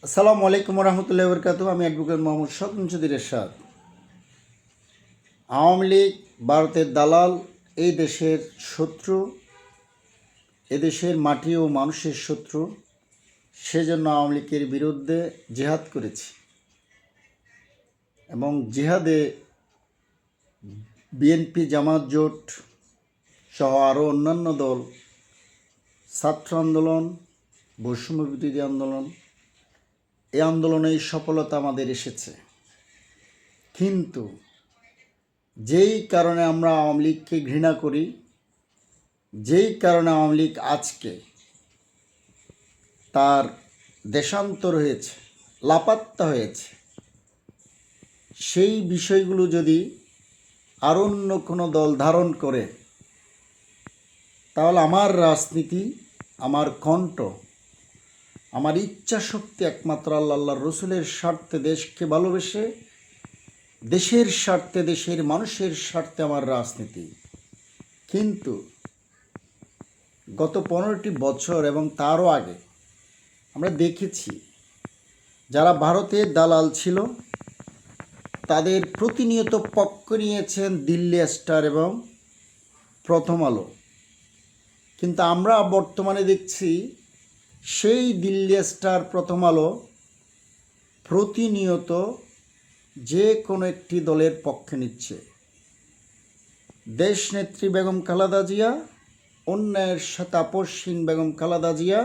আসসালামু আলাইকুম রহমতুল্লাহ বরকাতু। আমি অ্যাডভোকেট মোহাম্মদ শকুন চৌধুরী এরশাদ। আওয়ামী লীগ ভারতের দালাল, এই দেশের শত্রু, এদেশের মাটি ও মানুষের শত্রু। সেজন্য আওয়ামী লীগের বিরুদ্ধে জিহাদ করেছি এবং জিহাদে বিএনপি, জামাত জোট সহ আরও অন্যান্য দল, ছাত্র আন্দোলন, বৈষম্য বিরোধী আন্দোলন, এই আন্দোলনে সফলতা আমাদের এসেছে। কিন্তু যেই কারণে আমরা আওয়ামী লীগকে ঘৃণা করি, যেই কারণে আওয়ামী লীগ আজকে তার দেশান্তর হয়েছে, লাপাত্তা হয়েছে, সেই বিষয়গুলো যদি আর অন্য কোনো দল ধারণ করে, তাহলে আমার রাজনীতি, আমার কণ্ঠ, আমার ইচ্ছা শক্তি একমাত্র আল্লাহর রসুলের স্বার্থে, দেশকে ভালোবেসে, দেশের স্বার্থে, দেশের মানুষের স্বার্থে আমার রাজনীতি। কিন্তু গত 15টি বছর এবং তারও আগে আমরা দেখেছি যারা ভারতের দালাল ছিল তাদের প্রতিনিয়ত পক্ষ নিয়েছেন দিল্লি স্টার এবং প্রথম আলো। কিন্তু আমরা বর্তমানে দেখছি সেই দিল্লি স্টার, প্রথম আলো প্রতিনিয়ত যে কোনো একটি দলের পক্ষে নিচ্ছে। দেশনেত্রী বেগম খালেদা জিয়া, অন্যায়ের সাথে আপোষহীন বেগম খালেদা জিয়া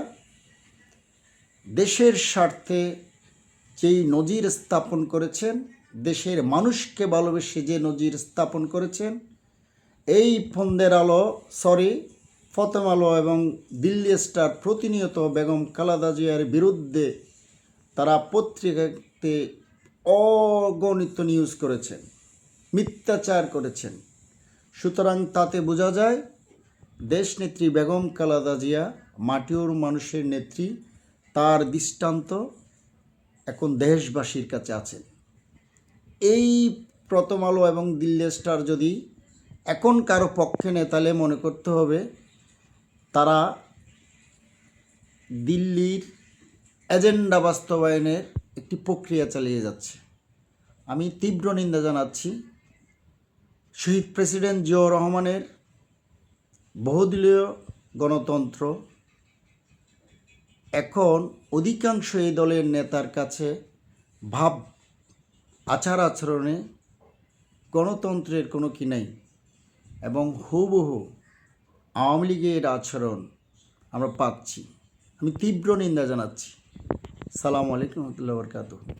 দেশের স্বার্থে যেই নজির স্থাপন করেছেন, দেশের মানুষকে ভালোবেসে যে নজির স্থাপন করেছেন, এই প্রথম আলো এবং দিল্লি স্টার প্রতিনিয়ত বেগম খালেদা জিয়ার বিরুদ্ধে তারা পত্রিকাতে অগণিত নিউজ করেছেন, মিথ্যাচার করেছেন। সুতরাং তাতে বোঝা যায় দেশনেত্রী বেগম খালেদা জিয়া মাটির মানুষের নেত্রী, তার দৃষ্টান্ত এখন দেশবাসীর কাছে আছেন। এই প্রথম আলো এবং দিল্লি স্টার যদি এখন কারো পক্ষে নেয়, তাহলে মনে করতে হবে তারা দিল্লির এজেন্ডা বাস্তবায়নের একটি প্রক্রিয়া চালিয়ে যাচ্ছে। আমি তীব্র নিন্দা জানাচ্ছি শহীদ প্রেসিডেন্ট জিয়াউর রহমানের বহুদলীয় গণতন্ত্র এখন অধিকাংশ এই দলের নেতার কাছে ভাব, আচার আচরণে গণতন্ত্রের কোনো কি নেই এবং হুবহু আওয়ামী লীগের আচরণ আমরা পাচ্ছি। আমি তীব্র নিন্দা জানাচ্ছি। সালামু আলাইকুম রহমতুল্লাহ বরকাতুহু।